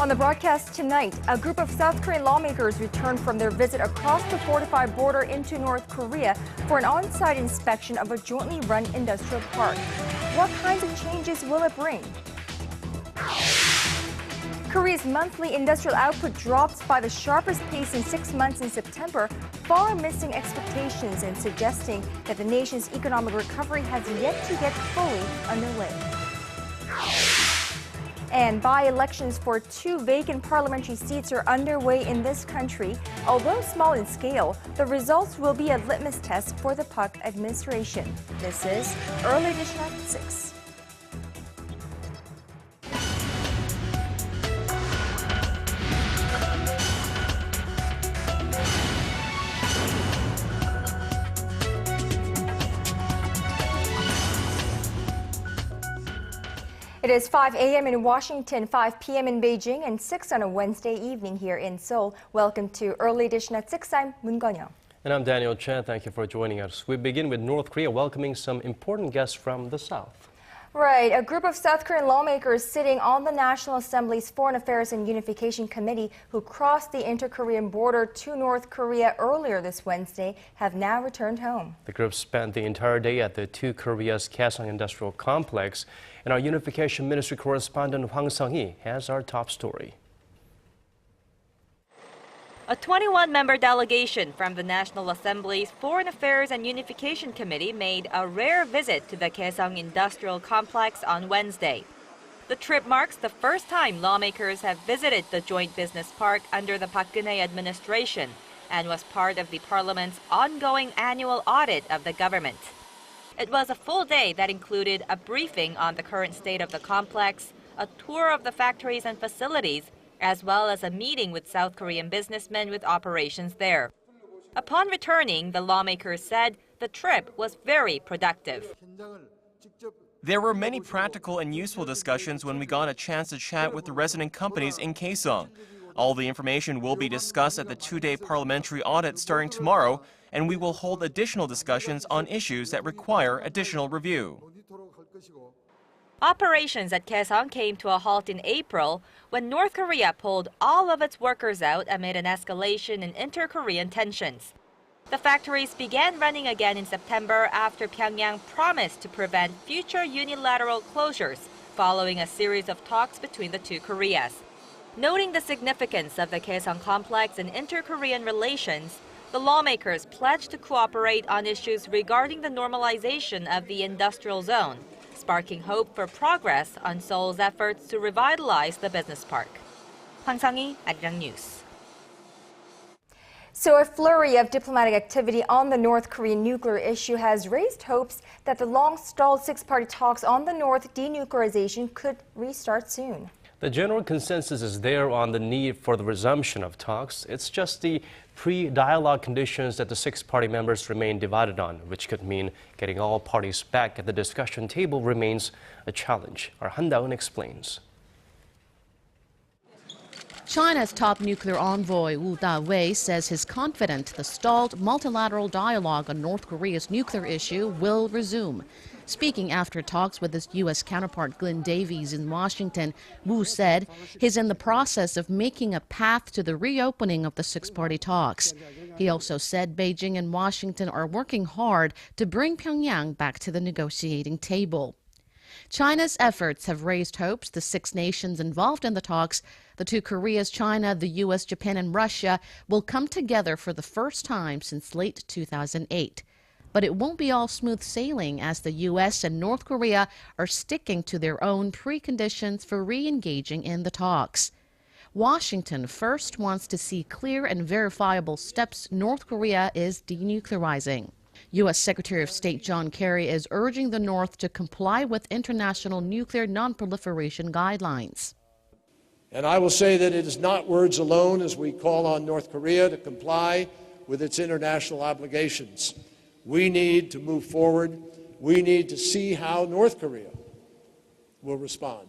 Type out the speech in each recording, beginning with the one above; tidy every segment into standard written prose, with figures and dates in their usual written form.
On the broadcast tonight, a group of South Korean lawmakers returned from their visit across the fortified border into North Korea for an on-site inspection of a jointly run industrial park. What kinds of changes will it bring? Korea's monthly industrial output dropped by the sharpest pace in 6 months in September, far missing expectations and suggesting that the nation's economic recovery has yet to get fully underway. And by-elections for 2 vacant parliamentary seats are underway in this country. Although small in scale, the results will be a litmus test for the Park administration. This is Early Edition at 6. It is 5 a.m. in Washington, 5 p.m. in Beijing, and 6 on a Wednesday evening here in Seoul. Welcome to Early Edition at 6. I'm Moon Geon-young. And I'm Daniel Chen. Thank you for joining us. We begin with North Korea welcoming some important guests from the South. Right. A group of South Korean lawmakers sitting on the National Assembly's Foreign Affairs and Unification Committee who crossed the inter-Korean border to North Korea earlier this Wednesday have now returned home. The group spent the entire day at the Koreas Gaeseong Industrial Complex. And our Unification Ministry correspondent Hwang Sung-hee has our top story. A 21-member delegation from the National Assembly's Foreign Affairs and Unification Committee made a rare visit to the Gaeseong Industrial Complex on Wednesday. The trip marks the first time lawmakers have visited the joint business park under the Park Geun-hye administration and was part of the parliament's ongoing annual audit of the government. It was a full day that included a briefing on the current state of the complex, a tour of the factories and facilities, as well as a meeting with South Korean businessmen with operations there. Upon returning, the lawmakers said the trip was very productive. There were many practical and useful discussions when we got a chance to chat with the resident companies in Gaeseong. All the information will be discussed at the 2-day parliamentary audit starting tomorrow, and we will hold additional discussions on issues that require additional review. Operations at Gaeseong came to a halt in April when North Korea pulled all of its workers out amid an escalation in inter-Korean tensions. The factories began running again in September after Pyongyang promised to prevent future unilateral closures following a series of talks between the two Koreas. Noting the significance of the Gaeseong Complex in inter-Korean relations, the lawmakers pledged to cooperate on issues regarding the normalization of the industrial zone, sparking hope for progress on Seoul's efforts to revitalize the business park. Hwang Sung-hee, Arirang News. So a flurry of diplomatic activity on the North Korean nuclear issue has raised hopes that the long-stalled 6-party talks on the North denuclearization could restart soon. The general consensus is there on the need for the resumption of talks. It's just the pre-dialogue conditions that the 6-party members remain divided on, which could mean getting all parties back at the discussion table remains a challenge. Our Han Da-eun explains. China's top nuclear envoy Wu Da-wei says he's confident the stalled multilateral dialogue on North Korea's nuclear issue will resume. Speaking after talks with his U.S. counterpart Glenn Davies in Washington, Wu said he's in the process of making a path to the reopening of the 6-party talks. He also said Beijing and Washington are working hard to bring Pyongyang back to the negotiating table. China's efforts have raised hopes the 6 nations involved in the talks, the 2 Koreas, China, the U.S., Japan, and Russia, will come together for the first time since late 2008. But it won't be all smooth sailing as the U.S. and North Korea are sticking to their own preconditions for re-engaging in the talks. Washington first wants to see clear and verifiable steps North Korea is denuclearizing. U.S. Secretary of State John Kerry is urging the North to comply with international nuclear non-proliferation guidelines. And I will say that it is not words alone as we call on North Korea to comply with its international obligations. We need to move forward. We need to see how North Korea will respond.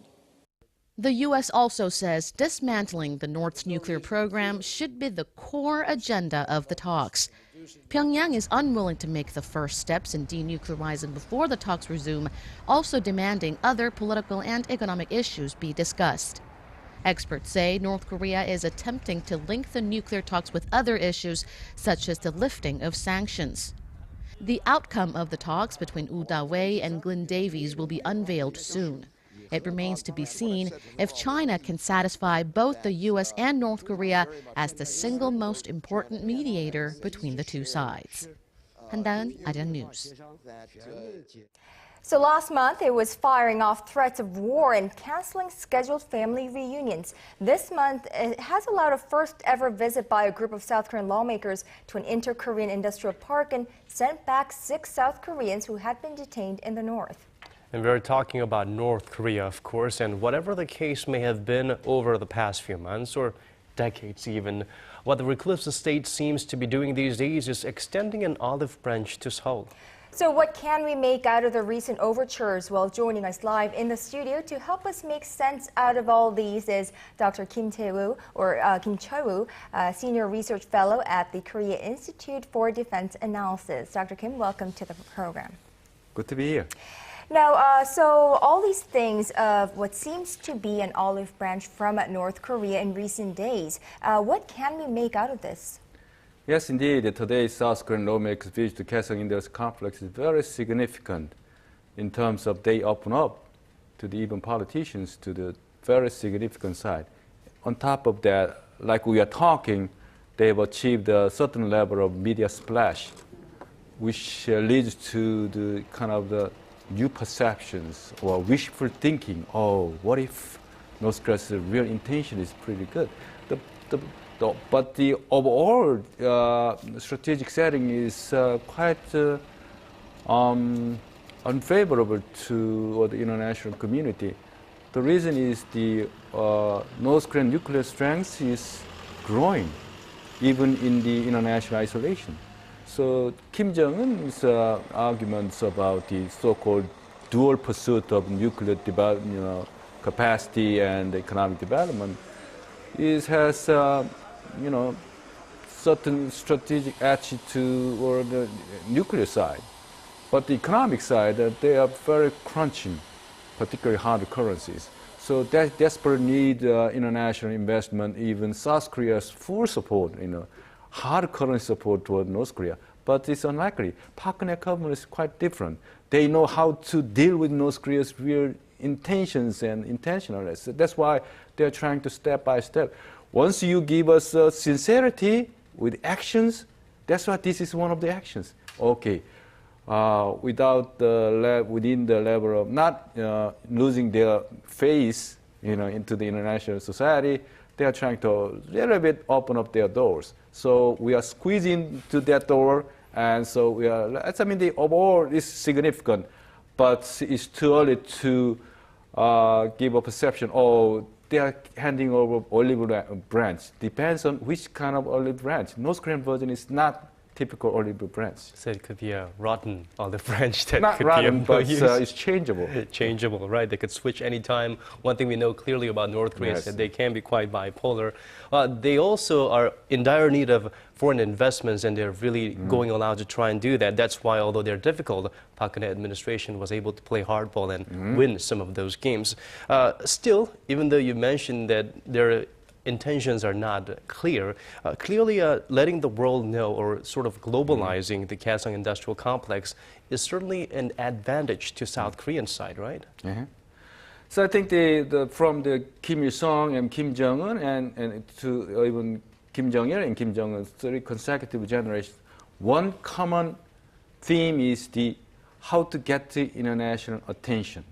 The U.S. also says dismantling the North's nuclear program should be the core agenda of the talks. Pyongyang is unwilling to make the first steps in denuclearizing before the talks resume, also demanding other political and economic issues be discussed. Experts say North Korea is attempting to link the nuclear talks with other issues, such as the lifting of sanctions. The outcome of the talks between Woo Da-wei and Glyn Davies will be unveiled soon. It remains to be seen if China can satisfy both the U.S. and North Korea as the single most important mediator between the two sides. 한다은, Arirang News. So last month, it was firing off threats of war and canceling scheduled family reunions. This month, it has allowed a first-ever visit by a group of South Korean lawmakers to an inter-Korean industrial park and sent back 6 South Koreans who had been detained in the north. And we're talking about North Korea, of course, and whatever the case may have been over the past few months or decades even, what the reclusive state seems to be doing these days is extending an olive branch to Seoul. So what can we make out of the recent overtures? Well, joining us live in the studio to help us make sense out of all these is Dr. Kim Tae-woo, Kim Choi-woo, Senior Research Fellow at the Korea Institute for Defense Analysis. Dr. Kim, welcome to the program. Good to be here. Now, so all these things of what seems to be an olive branch from North Korea in recent days, what can we make out of this? Yes, indeed. Today's South Korean lawmakers' visit to Gaeseong Industrial Complex is very significant in terms of they open up to the even politicians to the very significant side. On top of that, like we are talking, they've achieved a certain level of media splash, which leads to the kind of the new perceptions or wishful thinking. Oh, what if North Korea's real intention is pretty good? But the overall strategic setting is quite unfavorable to the international community. The reason is the North Korean nuclear strength is growing, even in the international isolation. So Kim Jong-un's arguments about the so-called dual pursuit of nuclear capacity and economic development has certain strategic attitude toward the nuclear side. But the economic side, they are very crunching, particularly hard currencies. So that desperate need international investment, even South Korea's full support, hard currency support toward North Korea. But it's unlikely. Park Geun-hye government is quite different. They know how to deal with North Korea's real intentions and intentionalness. That's why they're trying to step by step. Once you give us sincerity with actions, that's why this is one of the actions. Okay, within the level of not losing their faith, into the international society, they are trying to a little bit open up their doors. So we are squeezing to that door, and so we are. The overall is significant, but it's too early to give a perception. Oh, they are handing over olive branch. Depends on which kind of olive branch. North Korean version is not typical olive branch. So it could be a rotten olive branch that not could rotten, be but it's changeable. Changeable, right? They could switch anytime. One thing we know clearly about North Korea is that they can be quite bipolar. They also are in dire need of foreign investments, and they're really going all out to try and do that. That's why, although they're difficult, Park Geun-hye administration was able to play hardball and win some of those games. Still, even though you mentioned that their intentions are not clear, clearly letting the world know or sort of globalizing the Gaeseong Industrial Complex is certainly an advantage to South Korean side, right? So I think from the Kim Il-sung and Kim Jong-un and to even Kim Jong-il and Kim Jong-un's 3 consecutive generations, one common theme is how to get the international attention.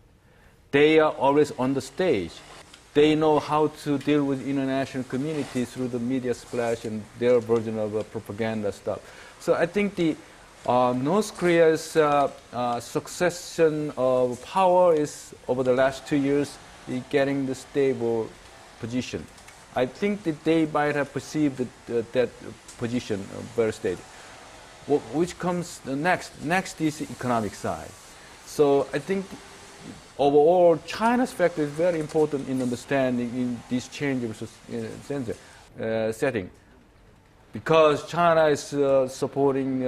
They are always on the stage. They know how to deal with international community through the media splash and their version of propaganda stuff. So I think the North Korea's succession of power is, over the last 2 years, getting the stable position. I think that they might have perceived that position very steady. Which comes next? Next is the economic side. So I think overall, China's factor is very important in understanding in this change of setting, because China is supporting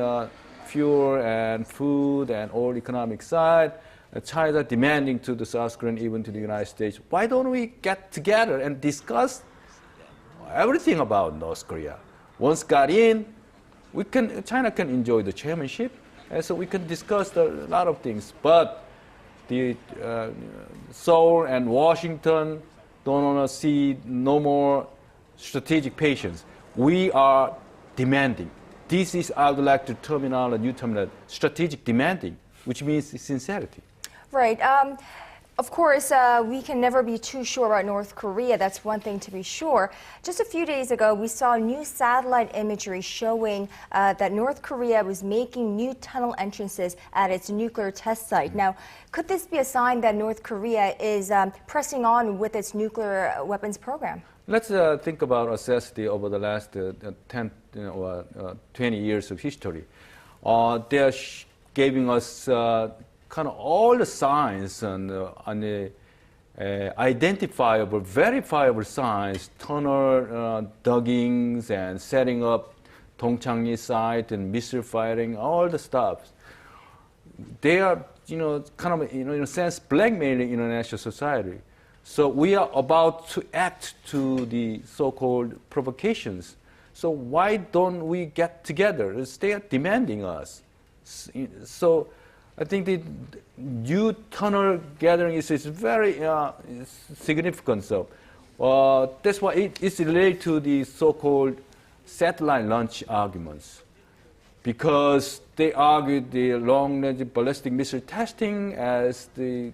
fuel and food and all economic side, China demanding to the South Korean, even to the United States, why don't we get together and discuss everything about North Korea? Once got in, China can enjoy the chairmanship, and so we can discuss a lot of things. But the Seoul and Washington don't want to see no more strategic patience. We are demanding. This is, I would like to terminate a new term, strategic demanding, which means sincerity. Right. Of course, we can never be too sure about North Korea. That's one thing to be sure. Just a few days ago, we saw new satellite imagery showing that North Korea was making new tunnel entrances at its nuclear test site. Now, could this be a sign that North Korea is pressing on with its nuclear weapons program? Let's think about assessment over the last 10 or 20 years of history. They're giving us kind of all the signs and identifiable, verifiable signs, tunnel diggings and setting up Dongchangni site and missile firing, all the stuff. They are, kind of, in a sense, blackmailing international society. So we are about to act to the so-called provocations. So why don't we get together? They are demanding us. So I think the new tunnel gathering is very significant. So that's why it is related to the so-called satellite launch arguments, because they argue the long-range ballistic missile testing as the,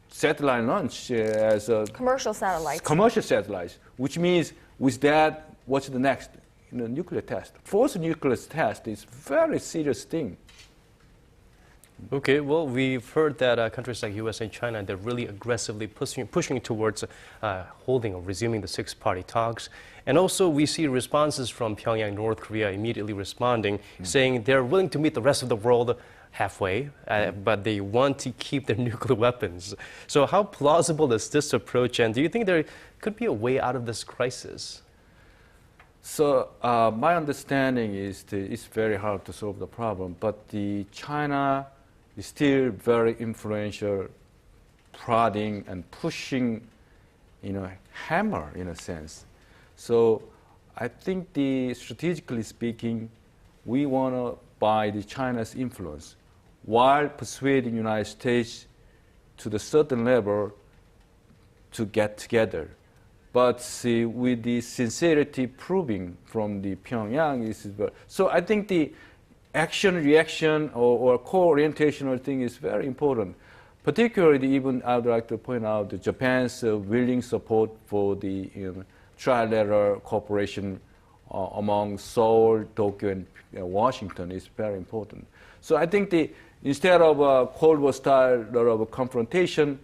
satellite launch as a commercial satellites. Commercial satellites, which means with that, what's the next? Nuclear test. Forced nuclear test is a very serious thing. Okay, well, we've heard that countries like US and China, they're really aggressively pushing towards holding or resuming the six-party talks. And also we see responses from Pyongyang, North Korea immediately responding, saying they're willing to meet the rest of the world halfway, but they want to keep their nuclear weapons. So how plausible is this approach, and do you think there could be a way out of this crisis? So my understanding is it's very hard to solve the problem, but China is still very influential, prodding and pushing, hammer in a sense. So I think strategically speaking, we want to buy China's influence while persuading the United States to the certain level to get together. But see, with the sincerity proving from the Pyongyang, so I think the action-reaction or co-orientational thing is very important. Particularly, even I would like to point out Japan's willing support for the trilateral cooperation among Seoul, Tokyo, and Washington is very important. So I think instead of a Cold War style of confrontation,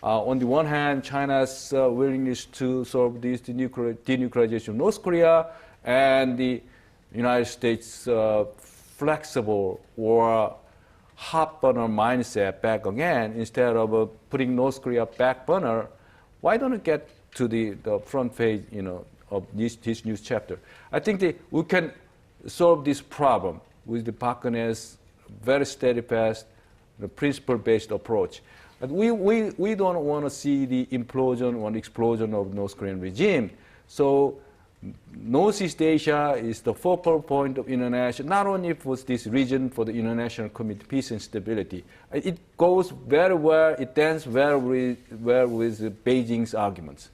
on the one hand, China's willingness to solve this denuclearization of North Korea, and the United States' flexible or hot burner mindset back again, instead of putting North Korea back burner, why don't we get to the front page, of this news chapter? I think we can solve this problem with the Park Geun-hye's very steadfast, principle-based approach. But we don't want to see the implosion or explosion of North Korean regime. So Northeast Asia is the focal point of international, not only for this region, for the international community, peace and stability. It goes very well, it dances very well with Beijing's arguments.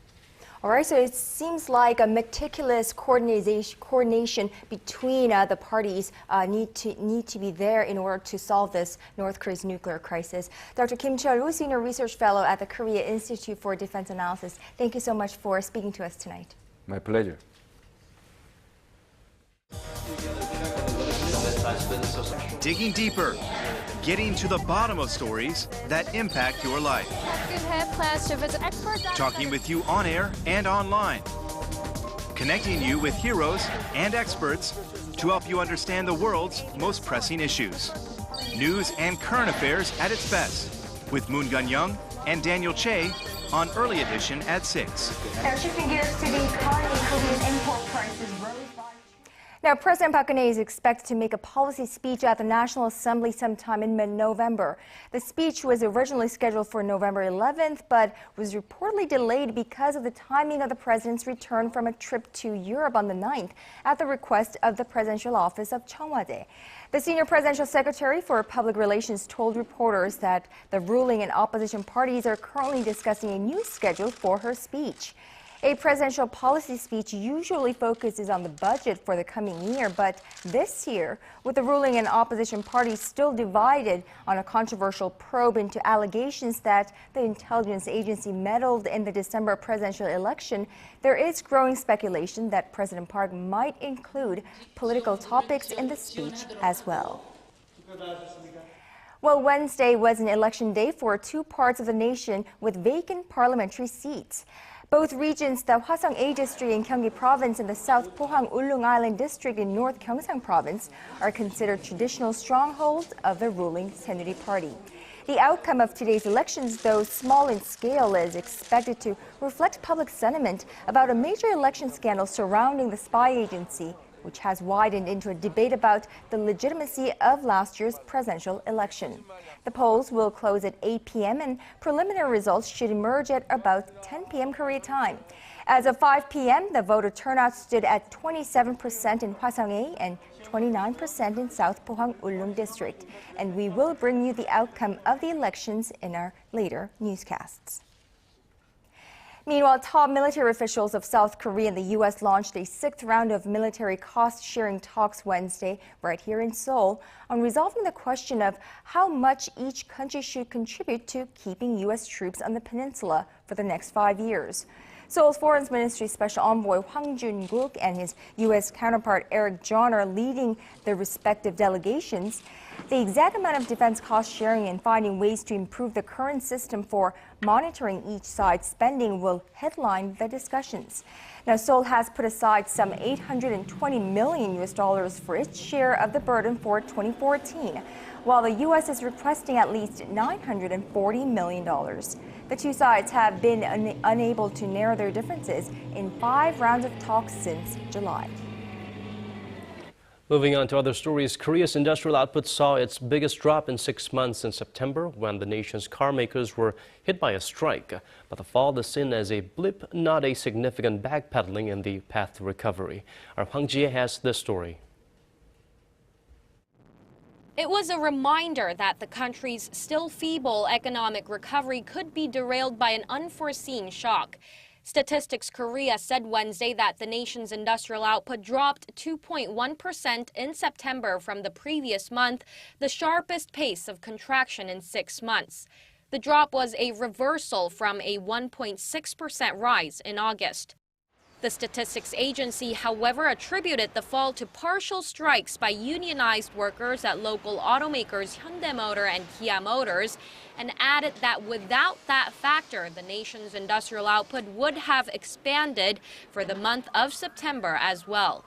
All right, so it seems like a meticulous coordination between the parties need to be there in order to solve this North Korea's nuclear crisis. Dr. Kim Cheol-woo, Senior Research Fellow at the Korea Institute for Defense Analysis, thank you so much for speaking to us tonight. My pleasure. Digging deeper, getting to the bottom of stories that impact your life. Talking with you on air and online. Connecting you with heroes and experts to help you understand the world's most pressing issues. News and current affairs at its best with Moon Gun-young and Daniel Che on Early Edition at 6. Now shifting gears to the economy, Korea's import prices rose by... Now, President Park Geun-hye is expected to make a policy speech at the National Assembly sometime in mid-November. The speech was originally scheduled for November 11th, but was reportedly delayed because of the timing of the president's return from a trip to Europe on the 9th at the request of the presidential office of Cheongwade. The senior presidential secretary for public relations told reporters that the ruling and opposition parties are currently discussing a new schedule for her speech. A presidential policy speech usually focuses on the budget for the coming year, but this year, with the ruling and opposition parties still divided on a controversial probe into allegations that the intelligence agency meddled in the December presidential election, there is growing speculation that President Park might include political topics in the speech as well. Well, Wednesday was an election day for two parts of the nation with vacant parliamentary seats. Both regions, the Hwasong-A district in Gyeonggi province and the South Pohang-Ulrung Island district in North Gyeongsang province, are considered traditional strongholds of the ruling Saenuri party. The outcome of today's elections, though small in scale, is expected to reflect public sentiment about a major election scandal surrounding the spy agency, which has widened into a debate about the legitimacy of last year's presidential election. The polls will close at 8 p.m. and preliminary results should emerge at about 10 p.m. Korea time. As of 5 p.m., the voter turnout stood at 27% in Hwasong-A and 29% in South Pohang-Ulrung district. And we will bring you the outcome of the elections in our later newscasts. Meanwhile, top military officials of South Korea and the U.S. launched a sixth round of military cost-sharing talks Wednesday right here in Seoul on resolving the question of how much each country should contribute to keeping U.S. troops on the peninsula for the next 5 years. Seoul's Foreign Ministry Special Envoy Hwang Sung-hee and his U.S. counterpart Eric John are leading the respective delegations. The exact amount of defense cost sharing and finding ways to improve the current system for monitoring each side's spending will headline the discussions. Now, Seoul has put aside some $820 million for its share of the burden for 2014, while the U.S. is requesting at least $940 million. The two sides have been unable to narrow their differences in 5 rounds of talks since July. Moving on to other stories, Korea's industrial output saw its biggest drop in 6 months in September when the nation's car makers were hit by a strike. But the fall is seen as a blip, not a significant backpedaling in the path to recovery. Our Hwang Ji has this story. It was a reminder that the country's still feeble economic recovery could be derailed by an unforeseen shock. Statistics Korea said Wednesday that the nation's industrial output dropped 2.1% in September from the previous month, the sharpest pace of contraction in 6 months. The drop was a reversal from a 1.6% rise in August. The statistics agency, however, attributed the fall to partial strikes by unionized workers at local automakers Hyundai Motor and Kia Motors, and added that without that factor, the nation's industrial output would have expanded for the month of September as well.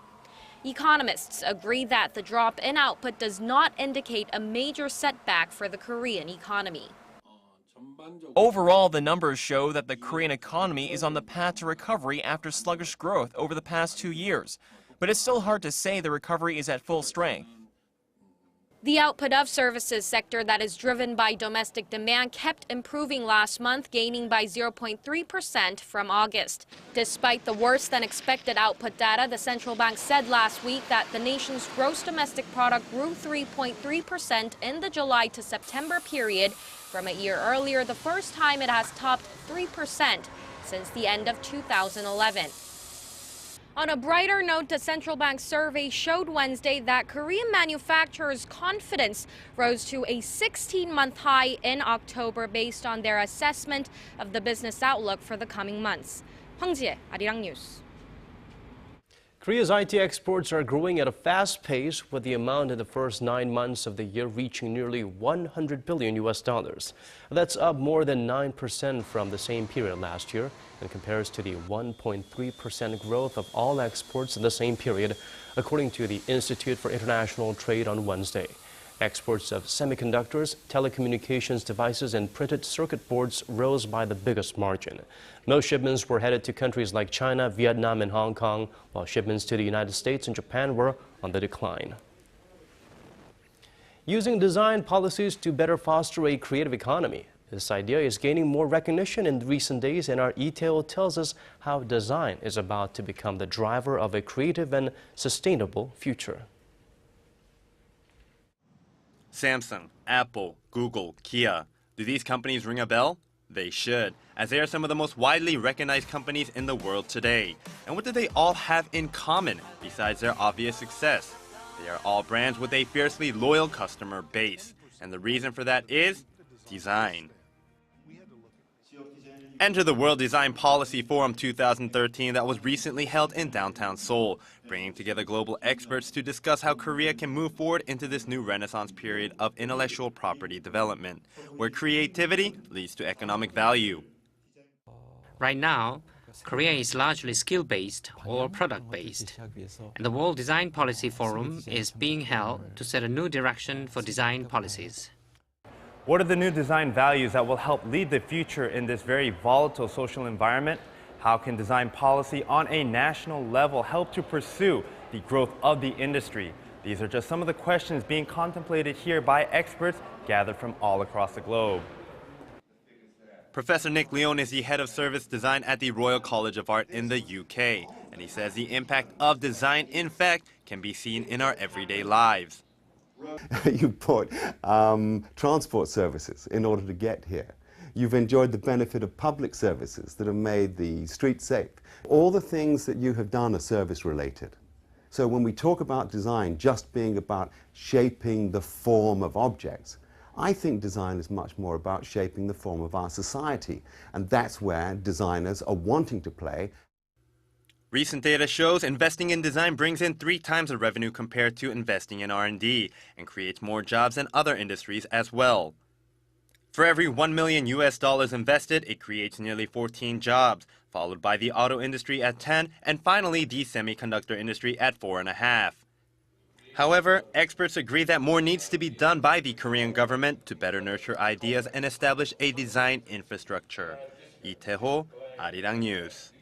Economists agree that the drop in output does not indicate a major setback for the Korean economy. Overall, the numbers show that the Korean economy is on the path to recovery after sluggish growth over the past 2 years. But it's still hard to say the recovery is at full strength. The output of services sector that is driven by domestic demand kept improving last month, gaining by 0.3% from August. Despite the worse than expected output data, the central bank said last week that the nation's gross domestic product grew 3.3% in the July to September period, from a year earlier, the first time it has topped 3% since the end of 2011. On a brighter note, the central bank survey showed Wednesday that Korean manufacturers' confidence rose to a 16-month high in October based on their assessment of the business outlook for the coming months. Hwang Ji-hye, Arirang News. Korea's IT exports are growing at a fast pace, with the amount in the first 9 months of the year reaching nearly $100 billion. That's up more than 9% from the same period last year and compares to the 1.3% growth of all exports in the same period, according to the Institute for International Trade on Wednesday. Exports of semiconductors, telecommunications devices, and printed circuit boards rose by the biggest margin. Most shipments were headed to countries like China, Vietnam, and Hong Kong, while shipments to the United States and Japan were on the decline. Using design policies to better foster a creative economy. This idea is gaining more recognition in recent days, and our Itaeo tells us how design is about to become the driver of a creative and sustainable future. Samsung, Apple, Google, Kia. Do these companies ring a bell? They should, as they are some of the most widely recognized companies in the world today. And what do they all have in common besides their obvious success? They are all brands with a fiercely loyal customer base. And the reason for that is design. Enter the World Design Policy Forum 2013 that was recently held in downtown Seoul, bringing together global experts to discuss how Korea can move forward into this new renaissance period of intellectual property development, where creativity leads to economic value. Right now, Korea is largely skill-based or product-based, and the World Design Policy Forum is being held to set a new direction for design policies. What are the new design values that will help lead the future in this very volatile social environment? How can design policy on a national level help to pursue the growth of the industry? These are just some of the questions being contemplated here by experts gathered from all across the globe. Professor Nick Leon is the head of service design at the Royal College of Art in the UK, and he says the impact of design, in fact, can be seen in our everyday lives. You've bought transport services in order to get here. You've enjoyed the benefit of public services that have made the streets safe. All the things that you have done are service related. So when we talk about design just being about shaping the form of objects, I think design is much more about shaping the form of our society. And that's where designers are wanting to play. Recent data shows investing in design brings in 3 times the revenue compared to investing in R&D and creates more jobs than other industries as well. For every $1 million invested, it creates nearly 14 jobs, followed by the auto industry at 10, and finally the semiconductor industry at 4.5. However, experts agree that more needs to be done by the Korean government to better nurture ideas and establish a design infrastructure. Lee Tae-ho, Arirang News.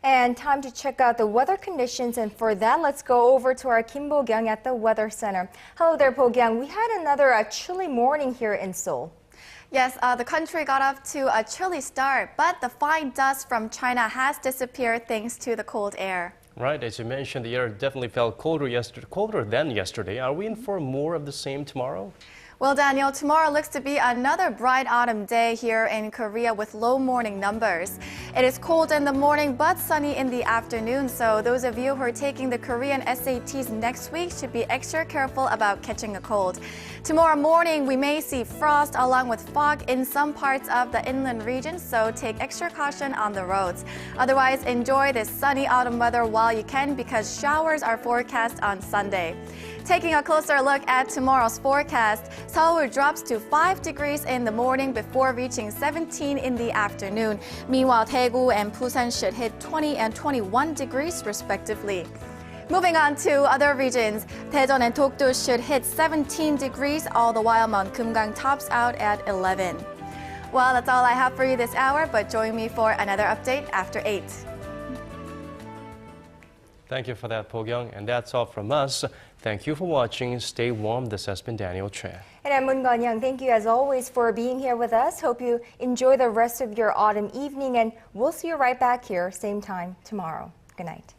And time to check out the weather conditions, and for that, let's go over to our Kim Bo-kyung at the Weather Center. Hello there, Bo-kyung. We had another chilly morning here in Seoul. Yes, the country got off to a chilly start, but the fine dust from China has disappeared thanks to the cold air. Right, as you mentioned, the air definitely felt colder than yesterday. Are we in for more of the same tomorrow? Well, Daniel, tomorrow looks to be another bright autumn day here in Korea with low morning numbers. It is cold in the morning but sunny in the afternoon, so those of you who are taking the Korean SATs next week should be extra careful about catching a cold. Tomorrow morning, we may see frost along with fog in some parts of the inland region, so take extra caution on the roads. Otherwise, enjoy this sunny autumn weather while you can because showers are forecast on Sunday. Taking a closer look at tomorrow's forecast, Seoul drops to 5 degrees in the morning before reaching 17 in the afternoon. Meanwhile, Daegu and Busan should hit 20 and 21 degrees respectively. Moving on to other regions, Daejeon and Dokdo should hit 17 degrees, all the while Mount Kumgang tops out at 11. Well, that's all I have for you this hour, but join me for another update after 8. Thank you for that, Bo-kyung. And that's all from us. Thank you for watching. Stay warm. This has been Daniel Choi. And I'm Moon Gon-young. Thank you as always for being here with us. Hope you enjoy the rest of your autumn evening, and we'll see you right back here, same time tomorrow. Good night.